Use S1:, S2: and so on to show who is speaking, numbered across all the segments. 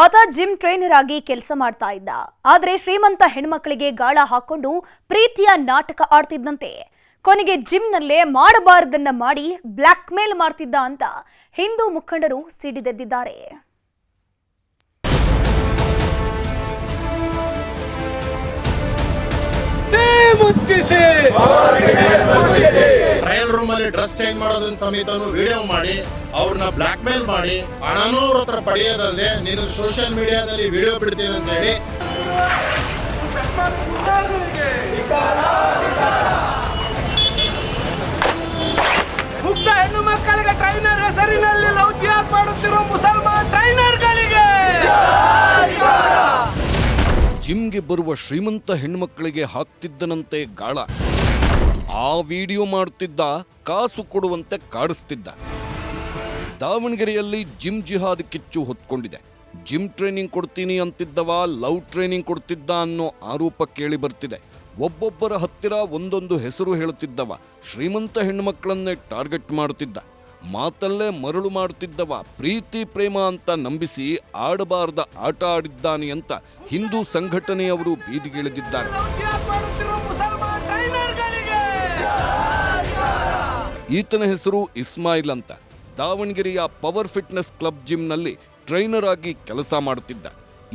S1: ಆತ gym trainer ಆಗಿ ಕೆಲಸ ಮಾಡ್ತಾ ಇದ್ದ. ಆದರೆ ಶ್ರೀಮಂತ ಹೆಣ್ಮಕ್ಳಿಗೆ ಗಾಳ ಹಾಕೊಂಡು ಪ್ರೀತಿಯ ನಾಟಕ ಆಡ್ತಿದ್ದಂತೆ. ಕೊನೆಗೆ ಜಿಮ್ನಲ್ಲೇ ಮಾಡಬಾರದನ್ನ ಮಾಡಿ ಬ್ಲ್ಯಾಕ್ ಮೇಲ್ ಮಾಡ್ತಿದ್ದ ಅಂತ ಹಿಂದೂ ಮುಖಂಡರು ಸಿಡಿದೆದ್ದಿದ್ದಾರೆ.
S2: ಟ್ರಯಲ್ ರೂಮ್ ಅಲ್ಲಿ ಡ್ರೆಸ್ ಚೇಂಜ್ ಮಾಡೋದನ್ನ ಸಮೇತನು ವಿಡಿಯೋ ಮಾಡಿ ಅವ್ರನ್ನ ಬ್ಲಾಕ್ ಮೇಲ್ ಮಾಡಿ ಹಣನೂ ಅವ್ರ ಹತ್ರ ಪಡೆಯೋದಲ್ಲದೆ ನೀನು ಸೋಷಿಯಲ್ ಮೀಡಿಯಾದಲ್ಲಿ ವಿಡಿಯೋ ಬಿಡ್ತೀನಿ ಅಂತ ಹೇಳಿ
S3: ಮುಗ್ಧ ಹೆಣ್ಣು ಮಕ್ಕಳಿಗೆ ಟ್ರೈನರ್ ಹೆಸರಿನಲ್ಲಿ ಲವ್ ಜಿಹಾದ್ ಮಾಡುತ್ತಿರುವ ಮುಸಲ್ಮಾನ್ ಟ್ರೈನರ್ಗಳಿಗೆ
S4: ಜಿಮ್ಗೆ ಬರುವ ಶ್ರೀಮಂತ ಹೆಣ್ಮಕ್ಕಳಿಗೆ ಹಾಕ್ತಿದ್ದನಂತೆ ಗಾಳ. ಆ ವಿಡಿಯೋ ಮಾಡ್ತಿದ್ದ, ಕಾಸು ಕೊಡುವಂತೆ ಕಾಡಿಸ್ತಿದ್ದ. ದಾವಣಗೆರೆಯಲ್ಲಿ ಜಿಮ್ ಜಿಹಾದ್ ಕಿಚ್ಚು ಹೊತ್ಕೊಂಡಿದೆ. ಜಿಮ್ ಟ್ರೈನಿಂಗ್ ಕೊಡ್ತೀನಿ ಅಂತಿದ್ದವ ಲವ್ ಟ್ರೈನಿಂಗ್ ಕೊಡ್ತಿದ್ದ ಅನ್ನೋ ಆರೋಪ ಕೇಳಿ ಬರ್ತಿದೆ. ಒಬ್ಬೊಬ್ಬರ ಹತ್ತಿರ ಒಂದೊಂದು ಹೆಸರು ಹೇಳುತ್ತಿದ್ದವ ಶ್ರೀಮಂತ ಹೆಣ್ಮಕ್ಕಳನ್ನೇ ಟಾರ್ಗೆಟ್ ಮಾಡುತ್ತಿದ್ದ. ಮಾತಲ್ಲೇ ಮರಳು ಮಾಡುತ್ತಿದ್ದವ ಪ್ರೀತಿ ಪ್ರೇಮ ಅಂತ ನಂಬಿಸಿ ಆಡಬಾರದ ಆಟ ಆಡಿದ್ದಾನೆ ಅಂತ ಹಿಂದೂ ಸಂಘಟನೆಯವರು ಬೀದಿಗಿಳಿದಿದ್ದಾರೆ. ಈತನ ಹೆಸರು ಇಸ್ಮಾಯಿಲ್ ಅಂತ. ದಾವಣಗೆರೆಯ ಪವರ್ ಫಿಟ್ನೆಸ್ ಕ್ಲಬ್ ಜಿಮ್ನಲ್ಲಿ ಟ್ರೈನರ್ ಆಗಿ ಕೆಲಸ ಮಾಡುತ್ತಿದ್ದ.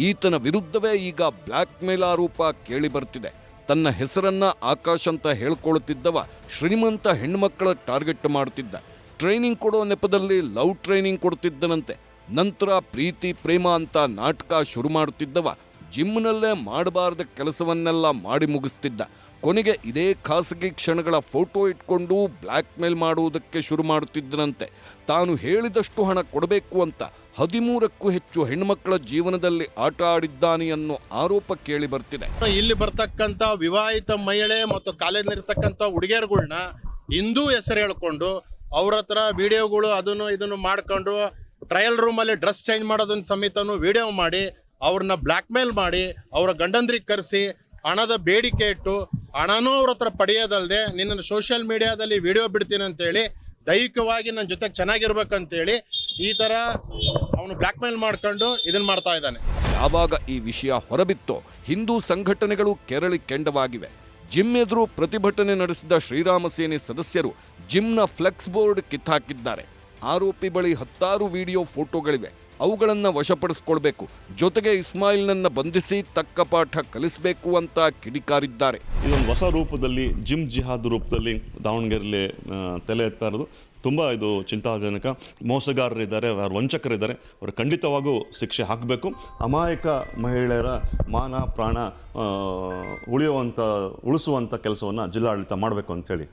S4: ಈತನ ವಿರುದ್ಧವೇ ಈಗ ಬ್ಲ್ಯಾಕ್ ಮೇಲ್ ಆರೋಪ ಕೇಳಿ ಬರ್ತಿದೆ. ತನ್ನ ಹೆಸರನ್ನ ಆಕಾಶ್ ಅಂತ ಹೇಳ್ಕೊಳ್ಳುತ್ತಿದ್ದವ ಶ್ರೀಮಂತ ಹೆಣ್ಮಕ್ಕಳ ಟಾರ್ಗೆಟ್ ಮಾಡುತ್ತಿದ್ದ. ಟ್ರೈನಿಂಗ್ ಕೊಡೋ ನೆಪದಲ್ಲಿ ಲವ್ ಟ್ರೈನಿಂಗ್ ಕೊಡ್ತಿದ್ದನಂತೆ. ನಂತರ ಪ್ರೀತಿ ಪ್ರೇಮ ಅಂತ ನಾಟಕ ಶುರು ಮಾಡುತ್ತಿದ್ದವ ಜಿಮ್ನಲ್ಲೇ ಮಾಡಬಾರದ ಕೆಲಸವನ್ನೆಲ್ಲ ಮಾಡಿ ಮುಗಿಸ್ತಿದ್ದ. ಕೊನೆಗೆ ಇದೇ ಖಾಸಗಿ ಕ್ಷಣಗಳ ಫೋಟೋ ಇಟ್ಕೊಂಡು ಬ್ಲ್ಯಾಕ್ ಮೇಲ್ ಮಾಡುವುದಕ್ಕೆ ಶುರು ಮಾಡುತ್ತಿದ್ದನಂತೆ. ತಾನು ಹೇಳಿದಷ್ಟು ಹಣ ಕೊಡಬೇಕು ಅಂತ 13ಕ್ಕೂ ಹೆಚ್ಚು ಹೆಣ್ಮಕ್ಕಳ ಜೀವನದಲ್ಲಿ ಆಟ ಆಡಿದ್ದಾನೆ ಅನ್ನೋ ಆರೋಪ ಕೇಳಿ ಬರ್ತಿದೆ.
S2: ಇಲ್ಲಿ ಬರ್ತಕ್ಕಂಥ ವಿವಾಹಿತ ಮಹಿಳೆ ಮತ್ತು ಕಾಲೇಜ್ನಲ್ಲಿರ್ತಕ್ಕಂಥ ಹುಡುಗಿಯರುಗಳನ್ನ ಹಿಂದೂ ಹೆಸರು ಹೇಳ್ಕೊಂಡು ಅವ್ರ ಹತ್ರ ವಿಡಿಯೋಗಳು ಅದನ್ನು ಇದನ್ನು ಮಾಡ್ಕೊಂಡು ಟ್ರಯಲ್ ರೂಮಲ್ಲಿ ಡ್ರೆಸ್ ಚೇಂಜ್ ಮಾಡೋದನ್ನ ಸಮೇತನು ವಿಡಿಯೋ ಮಾಡಿ ಅವ್ರನ್ನ ಬ್ಲ್ಯಾಕ್ ಮೇಲ್ ಮಾಡಿ ಅವರ ಗಂಡಂದ್ರಿಗೆ ಕರೆಸಿ ಹಣದ ಬೇಡಿಕೆ ಇಟ್ಟು ಹಣನೂ ಅವ್ರ ಹತ್ರ ಪಡೆಯೋದಲ್ಲದೆ ನಿನ್ನನ್ನು ಸೋಷಿಯಲ್ ಮೀಡಿಯಾದಲ್ಲಿ ವಿಡಿಯೋ ಬಿಡ್ತೀನಿ ಅಂತೇಳಿ ದೈಹಿಕವಾಗಿ ನನ್ನ ಜೊತೆಗೆ ಚೆನ್ನಾಗಿರ್ಬೇಕಂತೇಳಿ ಈ ಥರ ಅವನು ಬ್ಲ್ಯಾಕ್ ಮೇಲ್ ಮಾಡ್ಕೊಂಡು ಇದನ್ನು ಮಾಡ್ತಾ ಇದ್ದಾನೆ.
S4: ಯಾವಾಗ ಈ ವಿಷಯ ಹೊರಬಿತ್ತೋ ಹಿಂದೂ ಸಂಘಟನೆಗಳು ಕೆರಳಿ ಕೆಂಡವಾಗಿವೆ. ಜಿಮ್ ಎದುರು ಪ್ರತಿಭಟನೆ ನಡೆಸಿದ ಶ್ರೀರಾಮ ಸೇನೆ ಸದಸ್ಯರು ಜಿಮ್ನ ಫ್ಲೆಕ್ಸ್ ಬೋರ್ಡ್ ಕಿತ್ತಾಕಿದ್ದಾರೆ. ಆರೋಪಿ ಬಳಿ 10 ವಿಡಿಯೋ ಫೋಟೋಗಳಿವೆ. ಅವುಗಳನ್ನು ವಶಪಡಿಸಿಕೊಳ್ಬೇಕು. ಜೊತೆಗೆ ಇಸ್ಮಾಯಿಲ್ನನ್ನ ಬಂಧಿಸಿ ತಕ್ಕ ಪಾಠ ಕಲಿಸಬೇಕು ಅಂತ ಕಿಡಿಕಾರಿದ್ದಾರೆ.
S5: ಇದೊಂದು ಹೊಸ ರೂಪದಲ್ಲಿ ಜಿಮ್ ಜಿಹಾದ್ ರೂಪದಲ್ಲಿ ದಾವಣಗೆರೆಯಲ್ಲಿ ತಲೆ ಎತ್ತಾ ಇರೋದು ತುಂಬ ಇದು ಚಿಂತಾಜನಕ. ಮೋಸಗಾರರಿದ್ದಾರೆ, ವಂಚಕರಿದ್ದಾರೆ, ಅವರು ಖಂಡಿತವಾಗೂ ಶಿಕ್ಷೆ ಹಾಕಬೇಕು. ಅಮಾಯಕ ಮಹಿಳೆಯರ ಮಾನ ಪ್ರಾಣ ಉಳಿಸುವಂಥ ಕೆಲಸವನ್ನು ಜಿಲ್ಲಾಡಳಿತ ಮಾಡಬೇಕು ಅಂತೇಳಿ.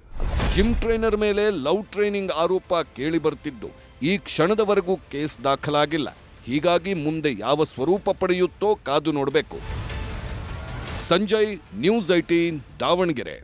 S4: ಜಿಮ್ ಟ್ರೈನರ್ ಮೇಲೆ ಲವ್ ಟ್ರೈನಿಂಗ್ ಆರೋಪ ಕೇಳಿ ಬರ್ತಿದ್ದು ಈ ಕ್ಷಣದವರೆಗೂ ಕೇಸ್ ದಾಖಲಾಗಿಲ್ಲ. ಹೀಗಾಗಿ ಮುಂದೆ ಯಾವ ಸ್ವರೂಪ ಪಡೆಯುತ್ತೋ ಕಾದು ನೋಡಬೇಕು. ಸಂಜಯ್, ನ್ಯೂಸ್ 18, ದಾವಣಗೆರೆ.